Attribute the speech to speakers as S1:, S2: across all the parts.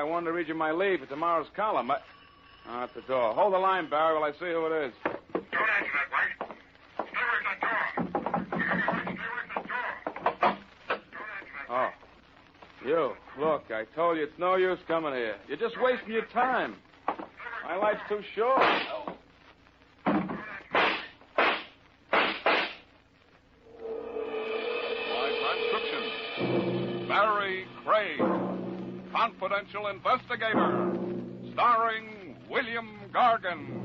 S1: wanted to read you my lead for tomorrow's column. At the door. Hold the line, Barrie, while I see who it is.
S2: Don't answer that, White. Stay away from that door. Stay away from that door. Don't answer that.
S1: Oh. You. Look, I told you it's no use coming here. You're just wasting your time. My life's too short.
S3: Barrie Craig, confidential investigator, starring William Gargan.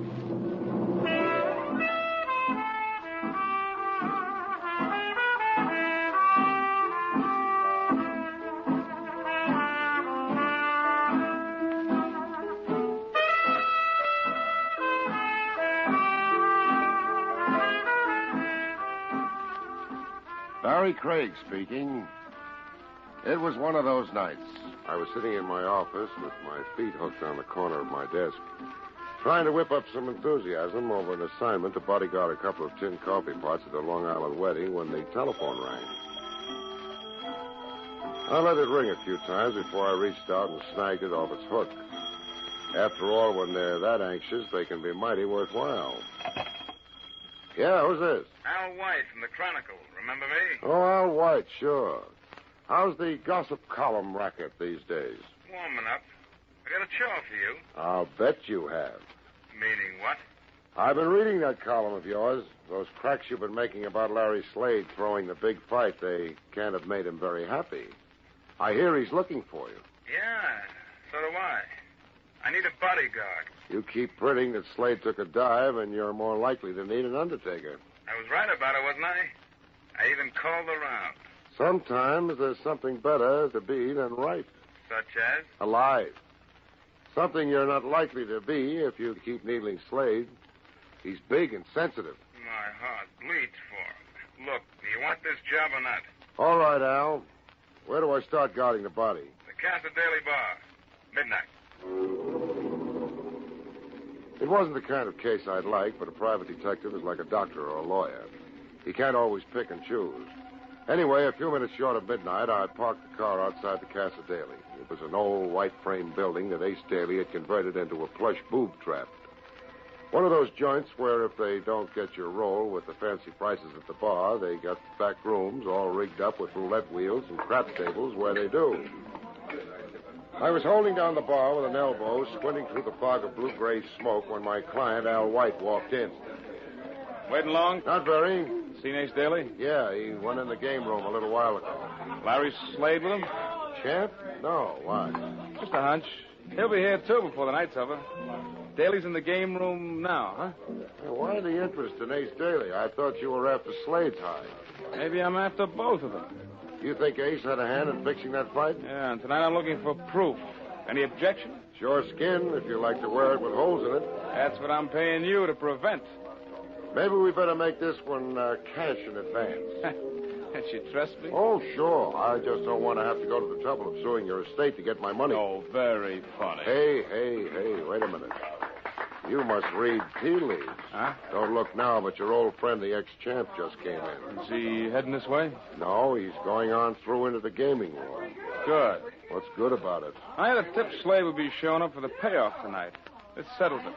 S4: Barrie Craig speaking. It was one of those nights. I was sitting in my office with my feet hooked on the corner of my desk, trying to whip up some enthusiasm over an assignment to bodyguard a couple of tin coffee pots at a Long Island wedding when the telephone rang. I let it ring a few times before I reached out and snagged it off its hook. After all, when they're that anxious, they can be mighty worthwhile. Yeah, who's this?
S2: Al White from the Chronicle. Remember me?
S4: Oh, Al White, sure. How's the gossip column racket these days?
S2: Warming up. I got a chore for you.
S4: I'll bet you have.
S2: Meaning what?
S4: I've been reading that column of yours. Those cracks you've been making about Larry Slade throwing the big fight, they can't have made him very happy. I hear he's looking for you.
S2: Yeah, so do I. I need a bodyguard.
S4: You keep printing that Slade took a dive, and you're more likely to need an undertaker.
S2: I was right about it, wasn't I? I even called around.
S4: Sometimes there's something better to be than right.
S2: Such as?
S4: Alive. Something you're not likely to be if you keep needling Slade. He's big and sensitive.
S2: My heart bleeds for him. Look, do you want this job or not?
S4: All right, Al. Where do I start guarding the body?
S2: The Casa Daily Bar. Midnight.
S4: It wasn't the kind of case I'd like, but a private detective is like a doctor or a lawyer. He can't always pick and choose. Anyway, a few minutes short of midnight, I parked the car outside the Casa Daily. It was an old white-frame building that Ace Daly had converted into a plush boob trap. One of those joints where if they don't get your roll with the fancy prices at the bar, they got back rooms all rigged up with roulette wheels and crap tables where they do. I was holding down the bar with an elbow, squinting through the fog of blue-gray smoke when my client, Al White, walked in.
S1: Waiting long?
S4: Not very.
S1: Seen Ace Daly?
S4: Yeah, he went in the game room a little while ago.
S1: Larry Slade with him?
S4: Champ? No, why?
S1: Just a hunch. He'll be here, too, before the night's over. Daly's in the game room now, huh?
S4: Well, why the interest in Ace Daly? I thought you were after Slade's hide.
S1: Maybe I'm after both of them.
S4: You think Ace had a hand in fixing that fight?
S1: Yeah, and tonight I'm looking for proof. Any objection?
S4: Sure skin, if you like to wear it with holes in it.
S1: That's what I'm paying you to prevent.
S4: Maybe we better make this one cash in advance.
S1: Can't you trust me?
S4: Oh, sure. I just don't want to have to go to the trouble of suing your estate to get my money.
S1: Oh, very funny.
S4: Hey, wait a minute. You must read tea leaves.
S1: Huh?
S4: Don't look now, but your old friend, the ex-champ, just came in.
S1: Is he heading this way?
S4: No, he's going on through into the gaming room.
S1: Good.
S4: What's good about it?
S1: I had a tip Slade would be showing up for the payoff tonight. This settles it.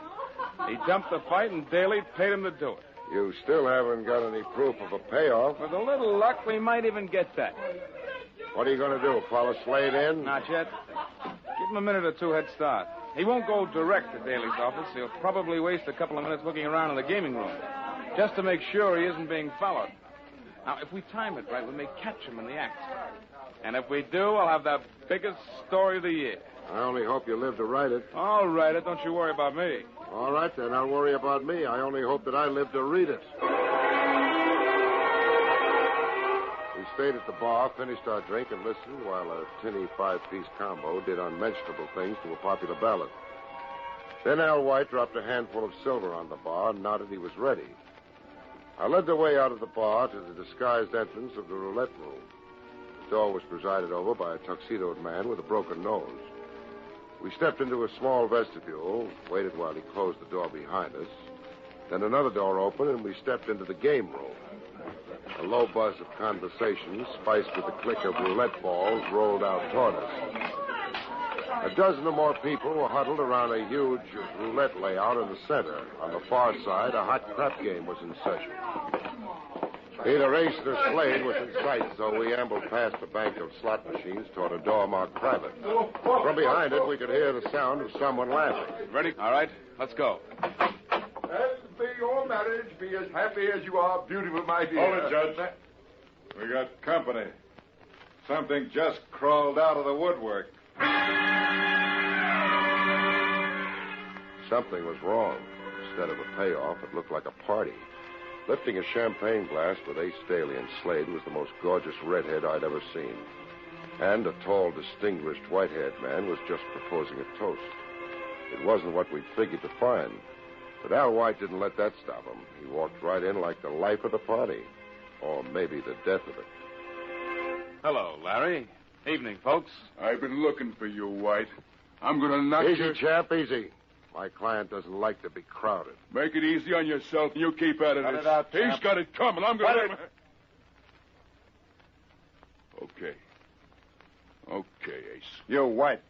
S1: He jumped the fight, and Daly paid him to do it.
S4: You still haven't got any proof of a payoff.
S1: With a little luck, we might even get that.
S4: What are you going to do, follow Slade in?
S1: Not yet. Give him a minute or two head start. He won't go direct to Daly's office. He'll probably waste a couple of minutes looking around in the gaming room, just to make sure he isn't being followed. Now, if we time it right, we may catch him in the act. And if we do, I'll have the biggest story of the year.
S4: I only hope you live to write it.
S1: I'll write it. Don't you worry about me.
S4: All right, then. I'll worry about me. I only hope that I live to read it. We stayed at the bar, finished our drink, and listened while a tinny five-piece combo did unmentionable things to a popular ballad. Then Al White dropped a handful of silver on the bar and nodded he was ready. I led the way out of the bar to the disguised entrance of the roulette room. The door was presided over by a tuxedoed man with a broken nose. We stepped into a small vestibule, waited while he closed the door behind us. Then another door opened, and we stepped into the game room. A low buzz of conversation, spiced with the click of roulette balls, rolled out toward us. A dozen or more people were huddled around a huge roulette layout in the center. On the far side, a hot crap game was in session. Either Ace or Slade was in sight, so we ambled past a bank of slot machines toward a door marked private. From behind it, we could hear the sound of someone laughing.
S1: Ready? All right, let's go.
S5: And may your marriage be as happy as you are beautiful, my dear.
S6: Hold it, Judge. We got company. Something just crawled out of the woodwork.
S4: Something was wrong. Instead of a payoff, it looked like a party. Lifting a champagne glass with Ace Staley and Slade was the most gorgeous redhead I'd ever seen. And a tall, distinguished, white-haired man was just proposing a toast. It wasn't what we'd figured to find. But Al White didn't let that stop him. He walked right in like the life of the party. Or maybe the death of it.
S1: Hello, Larry. Evening, folks.
S5: I've been looking for you, White. I'm going to knock
S4: Easy,
S5: you...
S4: chap, easy. My client doesn't like to be crowded.
S5: Make it easy on yourself, and you keep out of
S1: Cut
S5: this.
S1: it out,
S5: He's
S1: chap.
S5: got it coming. I'm going to... Okay. Okay, Ace.
S6: You, White.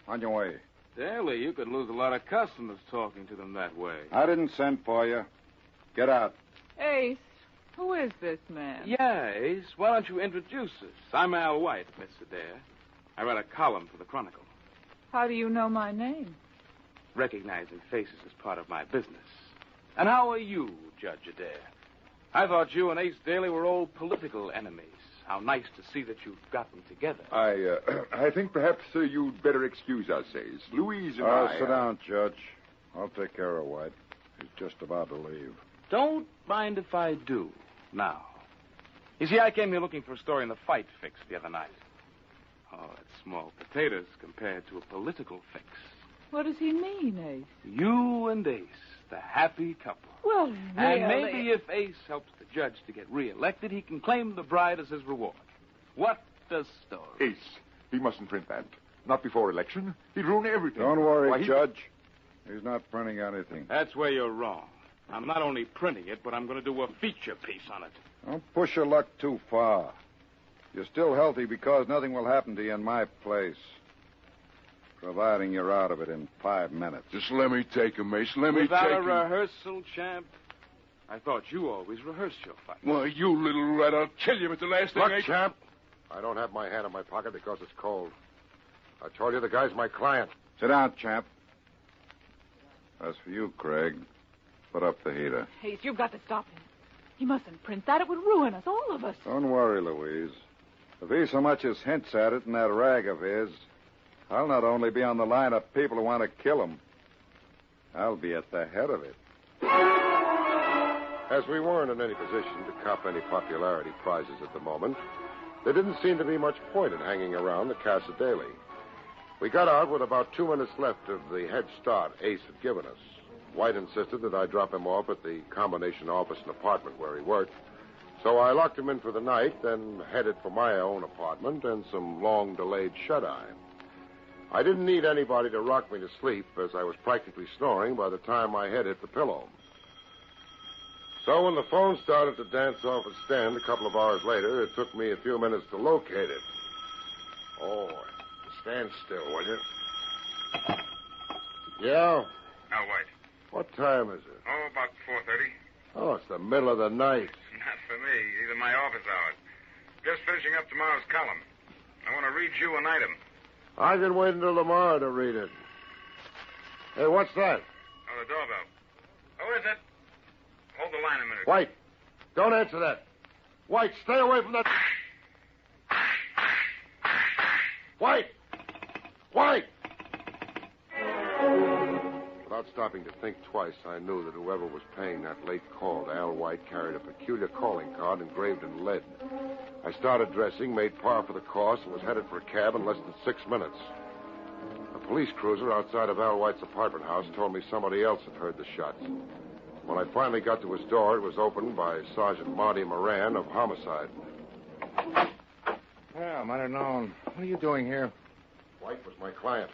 S6: On your way.
S1: Daly, you could lose a lot of customers talking to them that way.
S6: I didn't send for you. Get out.
S7: Ace, who is this man?
S1: Yeah, Ace. Why don't you introduce us? I'm Al White, Miss Adair. I read a column for the Chronicle.
S7: How do you know my name?
S1: Recognizing faces is part of my business. And how are you, Judge Adair? I thought you and Ace Daly were old political enemies. How nice to see that you've gotten together.
S5: I think perhaps you'd better excuse us, Ace. Louise and I...
S6: Sit down, Judge. I'll take care of White. He's just about to leave.
S1: Don't mind if I do. Now. You see, I came here looking for a story in the Fight Fix the other night. Oh, it's small potatoes compared to a political fix.
S7: What does he mean, Ace?
S1: You and Ace, the happy couple.
S7: Well, really?
S1: And maybe if Ace helps the judge to get reelected, he can claim the bride as his reward. What a story.
S5: Ace, he mustn't print that. Not before election. He'd ruin everything.
S6: Don't worry,
S5: Why,
S6: Judge. He's not printing anything.
S1: That's where you're wrong. I'm not only printing it, but I'm going to do a feature piece on it.
S6: Don't push your luck too far. You're still healthy because nothing will happen to you in my place. Providing you're out of it in 5 minutes.
S5: Just let me take him, Ace. Let me
S1: Without
S5: take
S1: a
S5: him.
S1: rehearsal, champ? I thought you always rehearsed your fight.
S5: Why, you little rat, I'll kill you at the last thing,
S4: Look,
S5: Ace.
S4: champ, I don't have my hand in my pocket because it's cold. I told you the guy's my client.
S6: Sit down, champ. As for you, Craig, put up the heater.
S7: Ace, you've got to stop him. He mustn't print that. It would ruin us, all of us.
S6: Don't worry, Louise. If he so much as hints at it in that rag of his, I'll not only be on the line of people who want to kill him, I'll be at the head of it.
S4: As we weren't in any position to cop any popularity prizes at the moment, there didn't seem to be much point in hanging around the Casa Daily. We got out with about 2 minutes left of the head start Ace had given us. White insisted that I drop him off at the combination office and apartment where he worked. So I locked him in for the night, then headed for my own apartment and some long-delayed shut-eye. I didn't need anybody to rock me to sleep, as I was practically snoring by the time my head hit the pillow. So when the phone started to dance off its stand a couple of hours later, it took me a few minutes to locate it. Oh, stand still, will you? Yeah?
S2: Now, White.
S4: What time is it?
S2: Oh, about 4:30.
S4: Oh, it's the middle of the night.
S2: Not for me. These are my office hours. Just finishing up tomorrow's column. I want to read you an item.
S4: I can wait until tomorrow to read it. Hey, what's that?
S2: Oh, the doorbell. Who is it? Hold the line a minute.
S4: White, don't answer that. White, stay away from that. White! White! Without stopping to think twice, I knew that whoever was paying that late call to Al White carried a peculiar calling card engraved in lead. I started dressing, made par for the course, and was headed for a cab in less than 6 minutes. A police cruiser outside of Al White's apartment house told me somebody else had heard the shots. When I finally got to his door, it was opened by Sergeant Marty Moran of Homicide.
S8: Well, I might have known. What are you doing here?
S4: White was my client.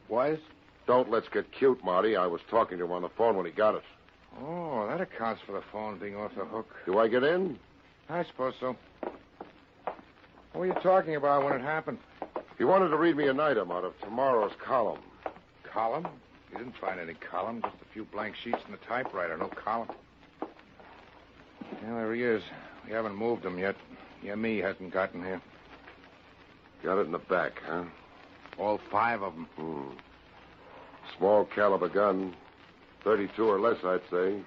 S8: Was?
S4: Don't let's get cute, Marty. I was talking to him on the phone when he got it.
S8: Oh, that accounts for the phone being off the hook.
S4: Do I get in?
S8: I suppose so. What were you talking about when it happened?
S4: He wanted to read me an item out of tomorrow's column.
S8: Column? You didn't find any column, just a few blank sheets in the typewriter, no column. Yeah, there he is. We haven't moved him yet. Me hasn't gotten here.
S4: Got it in the back, huh?
S8: All 5 of them.
S4: Small caliber gun. 32 or less, I'd say.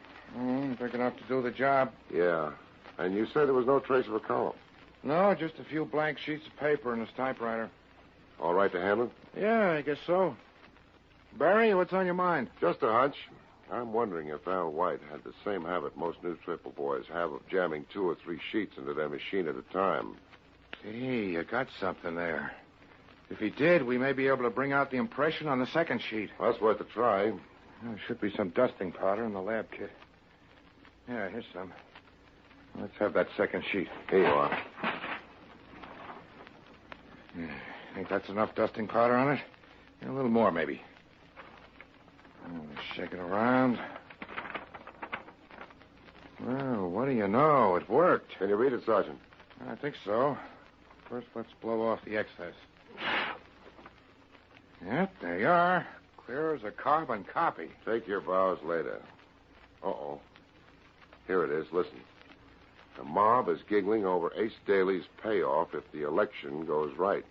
S8: Big enough to do the job.
S4: Yeah. And you say there was no trace of a column?
S8: No, just a few blank sheets of paper in his typewriter.
S4: All right to handle?
S8: Yeah, I guess so. Barrie, what's on your mind?
S4: Just a hunch. I'm wondering if Al White had the same habit most newspaper boys have of jamming 2 or 3 sheets into their machine at a time.
S8: Gee, you got something there. If he did, we may be able to bring out the impression on the second sheet.
S4: Well, that's worth a try.
S8: There should be some dusting powder in the lab kit. Yeah, here's some. Let's have that second sheet.
S4: Here you are.
S8: Think that's enough dusting powder on it? Yeah, a little more, maybe. Shake it around. Well, what do you know? It worked.
S4: Can you read it, Sergeant?
S8: I think so. First, let's blow off the excess. Yep, there you are. Clear as a carbon copy.
S4: Take your vows later. Uh-oh. Here it is. Listen. The mob is giggling over Ace Daly's payoff if the election goes right.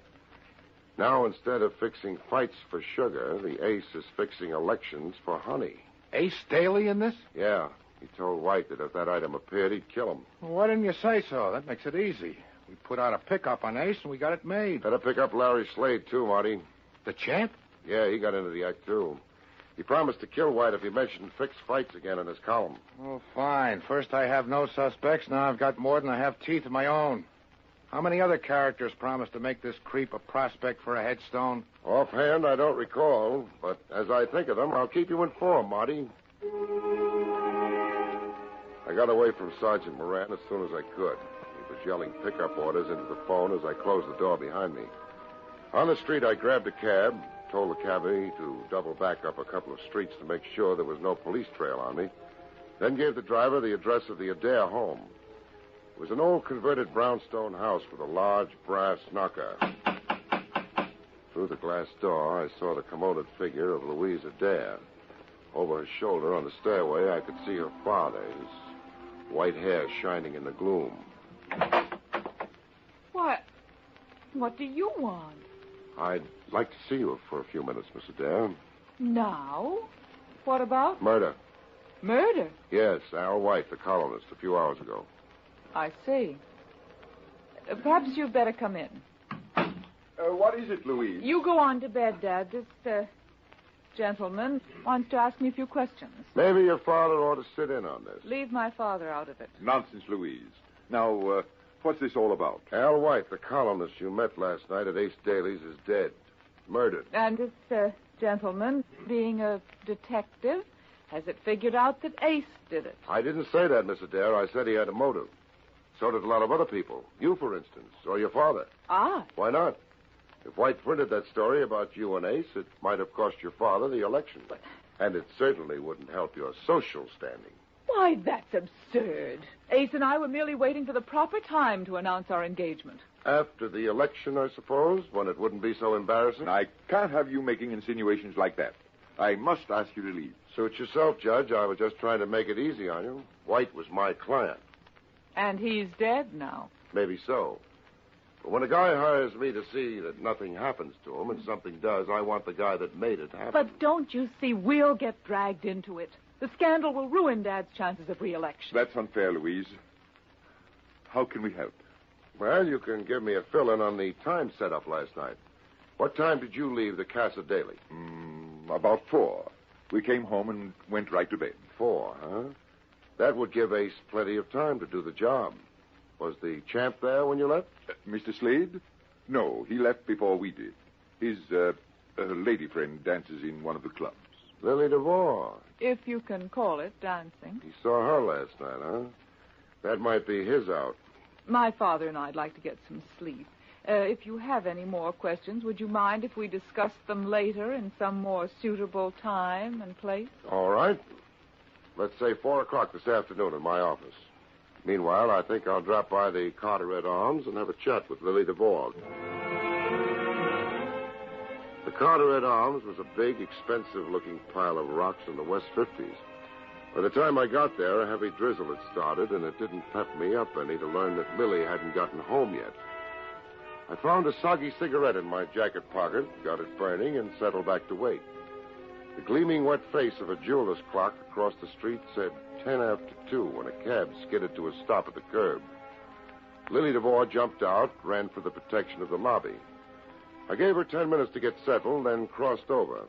S4: Now, instead of fixing fights for sugar, the Ace is fixing elections for honey.
S8: Ace Daly in this?
S4: Yeah. He told White that if that item appeared, he'd kill him.
S8: Well, why didn't you say so? That makes it easy. We put out a pickup on Ace, and we got it made.
S4: Better pick up Larry Slade, too, Marty.
S8: The champ?
S4: Yeah, he got into the act, too. He promised to kill White if he mentioned fixed fights again in his column.
S8: Oh, fine. First I have no suspects. Now I've got more than I have teeth of my own. How many other characters promised to make this creep a prospect for a headstone?
S4: Offhand, I don't recall, but as I think of them, I'll keep you informed, Marty. I got away from Sergeant Moran as soon as I could. He was yelling pickup orders into the phone as I closed the door behind me. On the street, I grabbed a cab, told the cabbie to double back up a couple of streets to make sure there was no police trail on me, then gave the driver the address of the Adair home. It was an old converted brownstone house with a large brass knocker. Through the glass door, I saw the commoded figure of Louise Adair. Over her shoulder on the stairway, I could see her father, his white hair shining in the gloom.
S7: What do you want?
S4: I'd like to see you for a few minutes, Miss Adair.
S7: Now? What about?
S4: Murder.
S7: Murder?
S4: Yes, Al White, the columnist, a few hours ago.
S7: I see. Perhaps you'd better come in.
S5: What is it, Louise?
S7: You go on to bed, Dad. This, gentleman wants to ask me a few questions.
S4: Maybe your father ought to sit in on this.
S7: Leave my father out of it.
S5: Nonsense, Louise. Now, what's this all about?
S4: Al White, the columnist you met last night at Ace Daly's, is dead. Murdered.
S7: And this, gentleman, being a detective, has it figured out that Ace did it?
S4: I didn't say that, Miss Adair. I said he had a motive. So did a lot of other people. You, for instance, or your father.
S7: Ah.
S4: Why not? If White printed that story about you and Ace, it might have cost your father the election. And it certainly wouldn't help your social standing.
S7: Why, that's absurd. Ace and I were merely waiting for the proper time to announce our engagement.
S4: After the election, I suppose, when it wouldn't be so embarrassing?
S5: I can't have you making insinuations like that. I must ask you to leave.
S4: Suit yourself, Judge. I was just trying to make it easy on you. White was my client.
S7: And he's dead now.
S4: Maybe so. But when a guy hires me to see that nothing happens to him and something does, I want the guy that made it happen.
S7: But don't you see, we'll get dragged into it. The scandal will ruin Dad's chances of re-election.
S5: That's unfair, Louise. How can we help?
S4: Well, you can give me a fill-in on the time set up last night. What time did you leave the Casa Daily?
S5: About 4. We came home and went right to bed.
S4: 4, huh? That would give Ace plenty of time to do the job. Was the champ there when you left?
S5: Mr. Slade? No, he left before we did. His lady friend dances in one of the clubs.
S4: Lily DeVore.
S7: If you can call it dancing.
S4: He saw her last night, huh? That might be his out.
S7: My father and I'd like to get some sleep. If you have any more questions, would you mind if we discuss them later in some more suitable time and place?
S4: All right. Let's say 4 o'clock this afternoon in my office. Meanwhile, I think I'll drop by the Carteret Arms and have a chat with Lily DeVore. Carteret Arms was a big, expensive-looking pile of rocks in the West 50s. By the time I got there, a heavy drizzle had started, and it didn't pep me up any to learn that Lily hadn't gotten home yet. I found a soggy cigarette in my jacket pocket, got it burning, and settled back to wait. The gleaming wet face of a jeweler's clock across the street said 10 after 2 when a cab skidded to a stop at the curb. Lily DeVore jumped out, ran for the protection of the lobby. I gave her 10 minutes to get settled, then crossed over.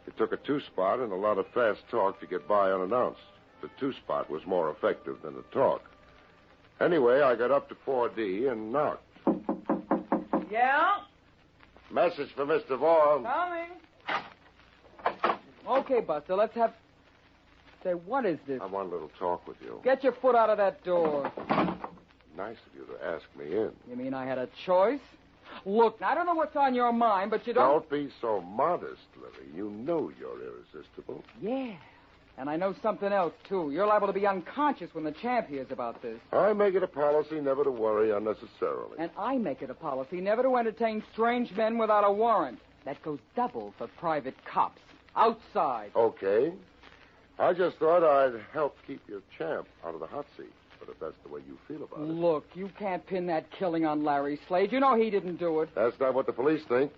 S4: It took a two-spot and a lot of fast talk to get by unannounced. The two-spot was more effective than the talk. Anyway, I got up to 4D and knocked.
S7: Yeah?
S4: Message for Miss DeVore.
S7: Coming. Okay, Buster, let's have... Say, what is this?
S4: I want a little talk with you.
S7: Get your foot out of that door.
S4: Nice of you to ask me in.
S7: You mean I had a choice? Look, I don't know what's on your mind, but you don't...
S4: Don't be so modest, Lily. You know you're irresistible.
S7: Yeah. And I know something else, too. You're liable to be unconscious when the champ hears about this.
S4: I make it a policy never to worry unnecessarily.
S7: And I make it a policy never to entertain strange men without a warrant. That goes double for private cops. Outside.
S4: Okay. I just thought I'd help keep your champ out of the hot seat. But if that's the way you feel about it...
S7: Look, you can't pin that killing on Larry Slade. You know he didn't do it.
S4: That's not what the police think.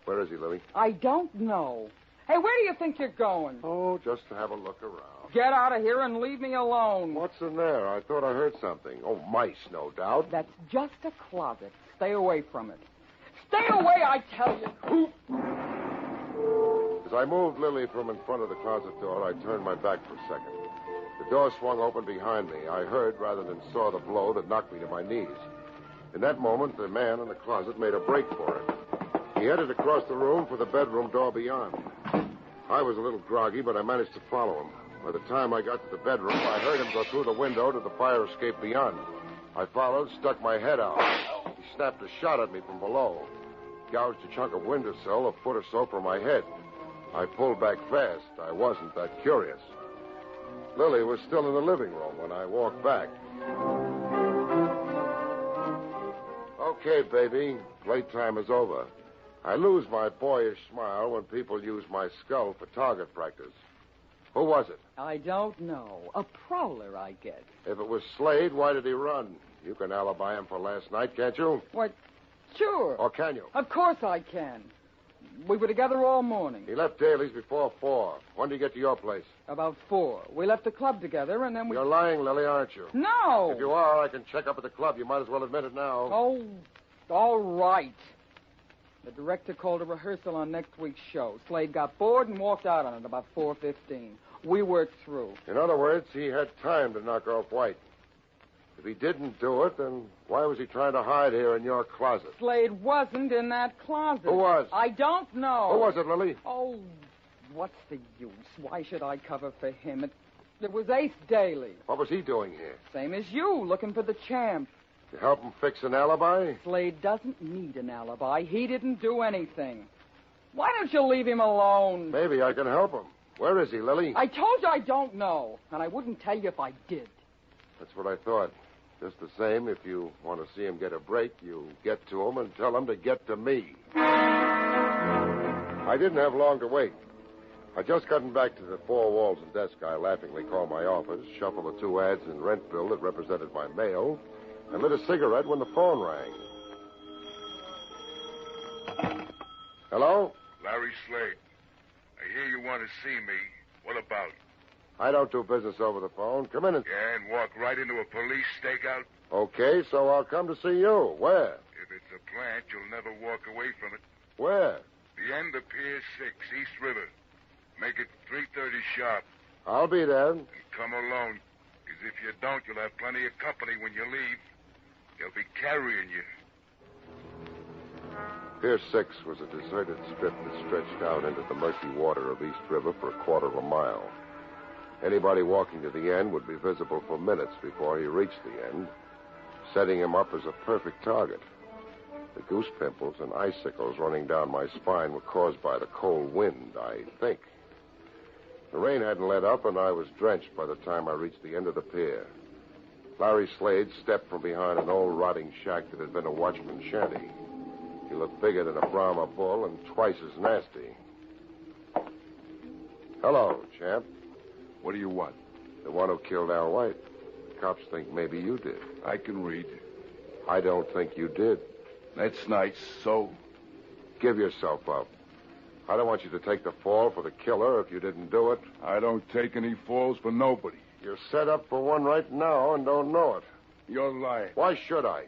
S4: Where is he, Lily?
S7: I don't know. Hey, where do you think you're going?
S4: Oh, just to have a look around.
S7: Get out of here and leave me alone.
S4: What's in there? I thought I heard something. Oh, mice, no doubt.
S7: That's just a closet. Stay away from it. Stay away, I tell you.
S4: As I moved Lily from in front of the closet door, I turned my back for a second. The door swung open behind me. I heard rather than saw the blow that knocked me to my knees. In that moment, the man in the closet made a break for it. He headed across the room for the bedroom door beyond. I was a little groggy, but I managed to follow him. By the time I got to the bedroom, I heard him go through the window to the fire escape beyond. I followed, stuck my head out. He snapped a shot at me from below. Gouged a chunk of windowsill a foot or so from my head. I pulled back fast. I wasn't that curious. Lily was still in the living room when I walked back. Okay, baby. Playtime is over. I lose my boyish smile when people use my skull for target practice. Who was it?
S7: I don't know. A prowler, I guess.
S4: If it was Slade, why did he run? You can alibi him for last night, can't you?
S7: What? Sure.
S4: Or can you?
S7: Of course I can. We were together all morning.
S4: He left Daly's before 4. When did he get to your place?
S7: About 4. We left the club together, and then we...
S4: You're lying, Lily, aren't you?
S7: No!
S4: If you are, I can check up at the club. You might as well admit it now.
S7: Oh, all right. The director called a rehearsal on next week's show. Slade got bored and walked out on it about 4:15. We worked through.
S4: In other words, he had time to knock off White. If he didn't do it, then why was he trying to hide here in your closet?
S7: Slade wasn't in that closet.
S4: Who was?
S7: I don't know.
S4: Who was it, Lily?
S7: Oh, what's the use? Why should I cover for him? It was Ace Daly.
S4: What was he doing here?
S7: Same as you, looking for the champ.
S4: To help him fix an alibi?
S7: Slade doesn't need an alibi. He didn't do anything. Why don't you leave him alone?
S4: Maybe I can help him. Where is he, Lily?
S7: I told you I don't know, and I wouldn't tell you if I did.
S4: That's what I thought. Just the same, if you want to see him get a break, you get to him and tell him to get to me. I didn't have long to wait. I'd just gotten back to the four walls and desk I laughingly called my office, shuffled the 2 ads and rent bill that represented my mail, and lit a cigarette when the phone rang. Hello?
S2: Larry Slade. I hear you want to see me. What about?
S4: I don't do business over the phone. Come in and...
S2: Yeah, and walk right into a police stakeout?
S4: Okay, so I'll come to see you. Where?
S2: If it's a plant, you'll never walk away from it.
S4: Where?
S2: The end of Pier 6, East River. Make it 3:30 sharp.
S4: I'll be there.
S2: And come alone. Because if you don't, you'll have plenty of company when you leave. They'll be carrying you.
S4: Pier 6 was a deserted strip that stretched out into the murky water of East River for a quarter of a mile. Anybody walking to the end would be visible for minutes before he reached the end, setting him up as a perfect target. The goose pimples and icicles running down my spine were caused by the cold wind, I think. The rain hadn't let up, and I was drenched by the time I reached the end of the pier. Larry Slade stepped from behind an old rotting shack that had been a watchman's shanty. You look bigger than a Brahma bull and twice as nasty. Hello, champ.
S5: What do you want?
S4: The one who killed Al White. The cops think maybe you did.
S5: I can read.
S4: I don't think you did.
S5: That's nice. So?
S4: Give yourself up. I don't want you to take the fall for the killer if you didn't do it.
S5: I don't take any falls for nobody.
S4: You're set up for one right now and don't know it.
S5: You're lying.
S4: Why should I?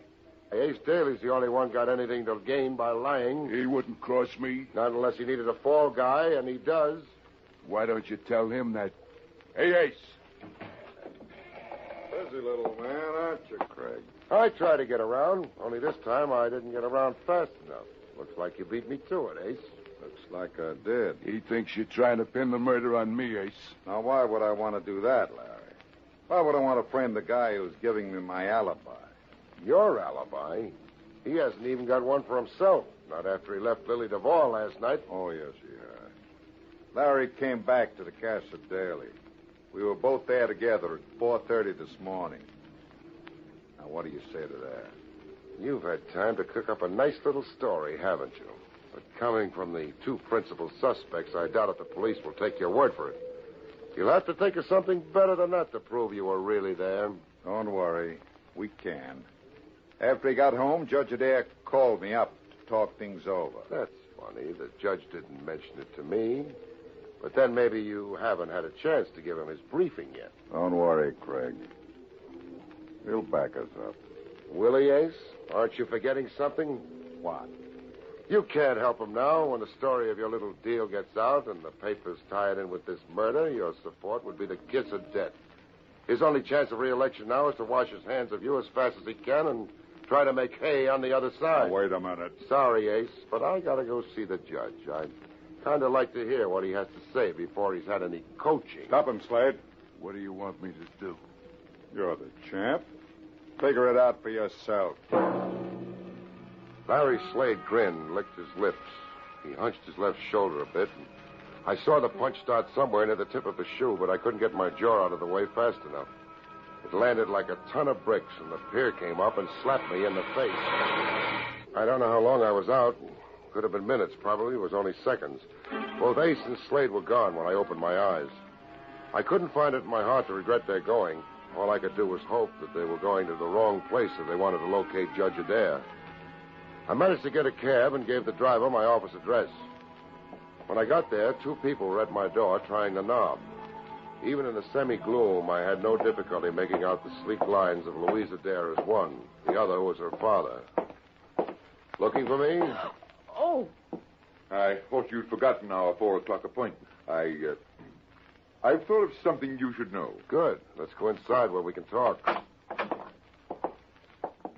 S4: Ace Daly's the only one got anything to gain by lying.
S5: He wouldn't cross me.
S4: Not unless he needed a fall guy, and he does.
S5: Why don't you tell him that? Hey, Ace.
S6: Busy little man, aren't you, Craig?
S4: I tried to get around, only this time I didn't get around fast enough. Looks like you beat me to it, Ace.
S6: Looks like I did.
S5: He thinks you're trying to pin the murder on me, Ace.
S6: Now, why would I want to do that, Larry? Why would I want to frame the guy who's giving me my alibi?
S4: Your alibi? He hasn't even got one for himself. Not after he left Lily Duvall last night.
S6: Oh, yes, he has. Larry came back to the Casa Daly. We were both there together at 4:30 this morning. Now, what do you say to that?
S4: You've had time to cook up a nice little story, haven't you? But coming from the two principal suspects, I doubt if the police will take your word for it. You'll have to think of something better than that to prove you were really there.
S6: Don't worry. We can. After he got home, Judge Adair called me up to talk things over.
S4: That's funny. The judge didn't mention it to me. But then maybe you haven't had a chance to give him his briefing yet.
S6: Don't worry, Craig. He'll back us up.
S4: Will he, Ace? Aren't you forgetting something?
S6: What?
S4: You can't help him now. When the story of your little deal gets out and the papers tie it in with this murder, your support would be the kiss of death. His only chance of re-election now is to wash his hands of you as fast as he can and try to make hay on the other side.
S6: Now, wait a minute.
S4: Sorry, Ace, but I gotta go see the judge. I'd kind of like to hear what he has to say before he's had any coaching.
S6: Stop him, Slade.
S5: What do you want me to do?
S6: You're the champ. Figure it out for yourself.
S4: Larry Slade grinned, licked his lips. He hunched his left shoulder a bit. And I saw the punch start somewhere near the tip of his shoe, but I couldn't get my jaw out of the way fast enough. It landed like a ton of bricks, and the pier came up and slapped me in the face. I don't know how long I was out. Could have been minutes, probably. It was only seconds. Both Ace and Slade were gone when I opened my eyes. I couldn't find it in my heart to regret their going. All I could do was hope that they were going to the wrong place if they wanted to locate Judge Adair. I managed to get a cab and gave the driver my office address. When I got there, two people were at my door trying the knob. Even in the semi-gloom, I had no difficulty making out the sleek lines of Louise Adair as one. The other was her father. Looking for me?
S7: Oh.
S5: I thought you'd forgotten our 4 o'clock appointment. I've thought of something you should know.
S4: Good. Let's go inside where we can talk.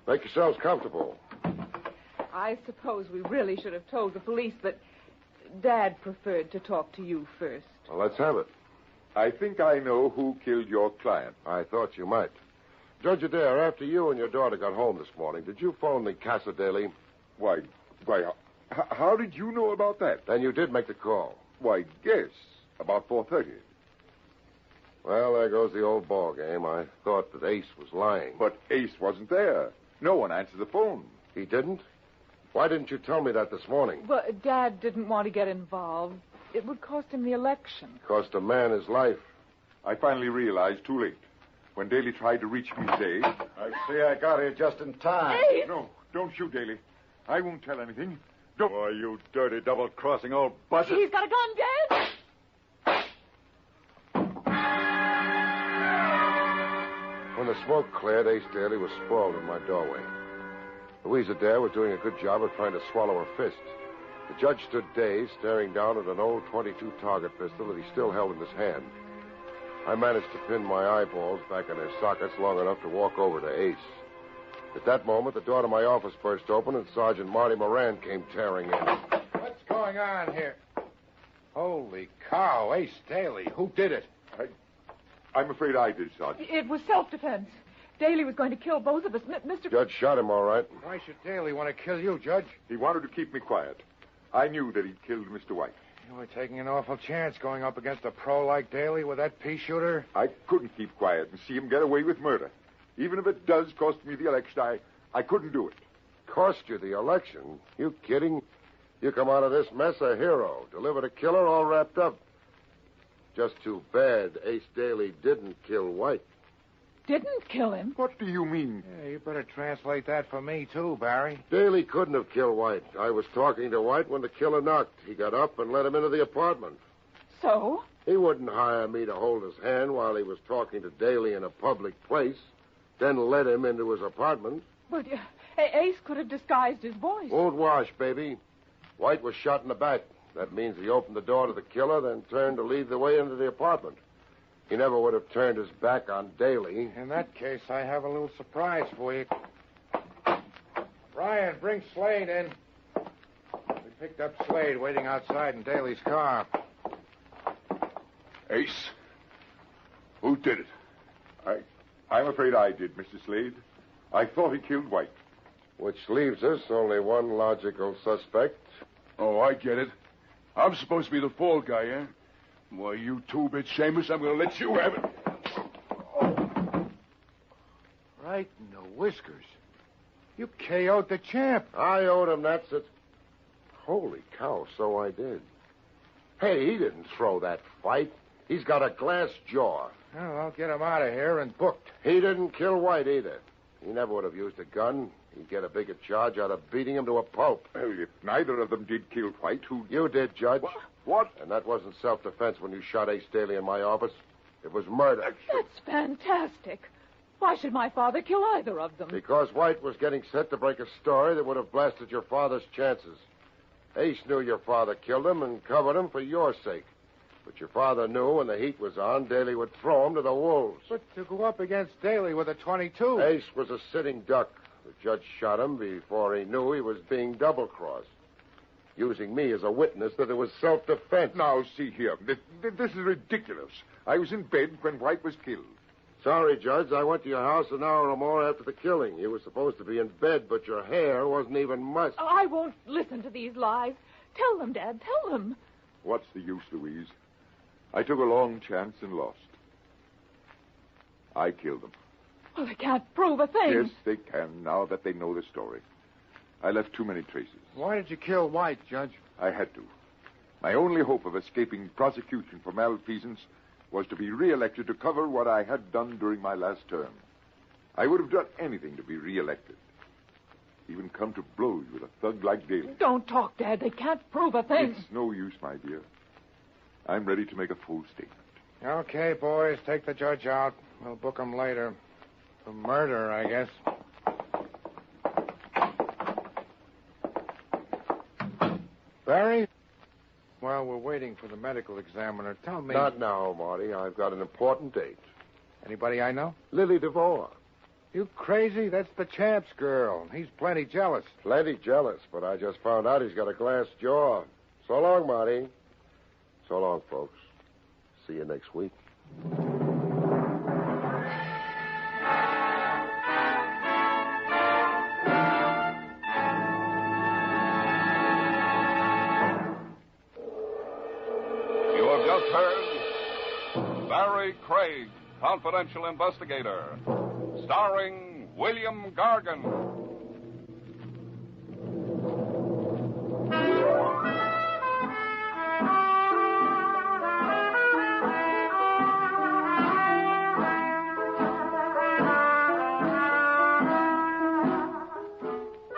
S4: Make yourselves comfortable.
S7: I suppose we really should have told the police, but Dad preferred to talk to you first.
S4: Well, let's have it.
S5: I think I know who killed your client.
S4: I thought you might. Judge Adair, after you and your daughter got home this morning, did you phone the Casa Daly?
S5: Why, how did you know about that?
S4: Then you did make the call.
S5: Why, yes, about 4:30.
S4: Well, there goes the old ball game. I thought that Ace was lying.
S5: But Ace wasn't there. No one answered the phone.
S4: He didn't? Why didn't you tell me that this morning?
S7: Well, Dad didn't want to get involved. It would cost him the election.
S4: Cost a man his life.
S5: I finally realized too late. When Daly tried to reach me today...
S6: I see I got here just in time.
S7: Hey!
S5: No, don't shoot, Daly. I won't tell anything. Don't...
S6: Boy, you dirty double-crossing old buzzard.
S7: He's got a gun, Dad!
S4: When the smoke cleared, Ace Daly was sprawled in my doorway. Louise Adair was doing a good job of trying to swallow her fist. The judge stood dazed, staring down at an old .22 target pistol that he still held in his hand. I managed to pin my eyeballs back in their sockets long enough to walk over to Ace. At that moment, the door to my office burst open, and Sergeant Marty Moran came tearing in.
S8: What's going on here? Holy cow, Ace Daly. Who did it?
S5: I'm afraid I did, Sergeant.
S7: It was self-defense. Daly was going to kill both of us. Mr.
S4: Judge shot him, all right.
S8: Why should Daly want to kill you, Judge?
S5: He wanted to keep me quiet. I knew that he'd killed Mr. White.
S8: You were taking an awful chance going up against a pro like Daly with that pea shooter.
S5: I couldn't keep quiet and see him get away with murder. Even if it does cost me the election, I couldn't do it.
S4: Cost you the election? You kidding? You come out of this mess a hero. Delivered a killer all wrapped up. Just too bad Ace Daly didn't kill White.
S7: Didn't kill him?
S5: What do you mean?
S8: Yeah, you better translate that for me, too, Barry.
S4: Daly couldn't have killed White. I was talking to White when the killer knocked. He got up and let him into the apartment.
S7: So?
S4: He wouldn't hire me to hold his hand while he was talking to Daly in a public place, then let him into his apartment.
S7: But Ace could have disguised his voice.
S4: Won't wash, baby. White was shot in the back. That means he opened the door to the killer, then turned to lead the way into the apartment. He never would have turned his back on Daly.
S8: In that case, I have a little surprise for you. Ryan, bring Slade in. We picked up Slade waiting outside in Daly's car.
S5: Ace? Who did it? I'm afraid I did, Mr. Slade. I thought he killed White.
S4: Which leaves us only one logical suspect.
S5: Oh, I get it. I'm supposed to be the fall guy, eh? Why, you two-bit Seamus, I'm going to let you have it.
S8: Right in the whiskers. You KO'd the champ.
S4: I owed him that since... Holy cow, so I did. Hey, he didn't throw that fight. He's got a glass jaw.
S8: Well, I'll get him out of here and booked.
S4: He didn't kill White either. He never would have used a gun. He'd get a bigger charge out of beating him to a pulp.
S5: Well, if neither of them did kill White, who...
S4: You did, Judge.
S5: What?
S4: And that wasn't self-defense when you shot Ace Daly in my office. It was murder.
S7: That's fantastic. Why should my father kill either of them?
S4: Because White was getting set to break a story that would have blasted your father's chances. Ace knew your father killed him and covered him for your sake. But your father knew when the heat was on, Daly would throw him to the wolves.
S8: But to go up against Daly with a .22...
S4: Ace was a sitting duck. The judge shot him before he knew he was being double-crossed, using me as a witness that it was self-defense.
S5: Now, see here. This is ridiculous. I was in bed when White was killed.
S4: Sorry, Judge. I went to your house an hour or more after the killing. You were supposed to be in bed, but your hair wasn't even mussed.
S7: I won't listen to these lies. Tell them, Dad. Tell them.
S5: What's the use, Louise? I took a long chance and lost. I killed them.
S7: Well, they can't prove a thing.
S5: Yes, they can, now that they know the story. I left too many traces.
S8: Why did you kill White, Judge?
S5: I had to. My only hope of escaping prosecution for malfeasance was to be reelected to cover what I had done during my last term. I would have done anything to be reelected. Even come to blows with a thug like Daly.
S7: Don't talk, Dad. They can't prove a thing.
S5: It's no use, my dear. I'm ready to make a full statement.
S8: Okay, boys, take the judge out. We'll book him later. For murder, I guess. Barry? While we're waiting for the medical examiner, tell me...
S4: Not now, Marty. I've got an important date.
S8: Anybody I know?
S4: Lily DeVore.
S8: You crazy? That's the champ's girl. He's plenty jealous.
S4: Plenty jealous, but I just found out he's got a glass jaw. So long, Marty. So long, folks. See you next week.
S3: You have just heard Barrie Craig, Confidential Investigator, starring William Gargan.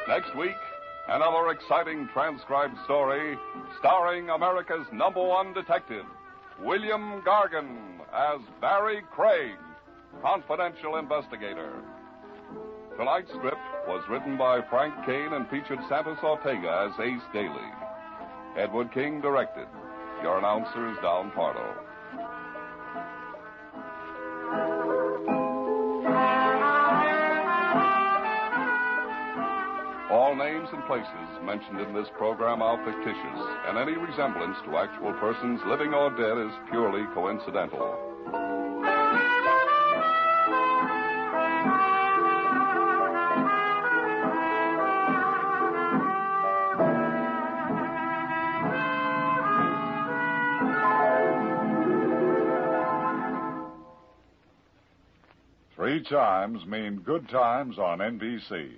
S3: Next week, another exciting transcribed story starring America's #1 detective, William Gargan, as Barrie Craig, Confidential Investigator. Tonight's script was written by Frank Kane and featured Santos Ortega as Ace Daly. Edward King directed. Your announcer is Don Pardo. All names and places mentioned in this program are fictitious, and any resemblance to actual persons living or dead is purely coincidental.
S6: Three chimes mean good times on NBC.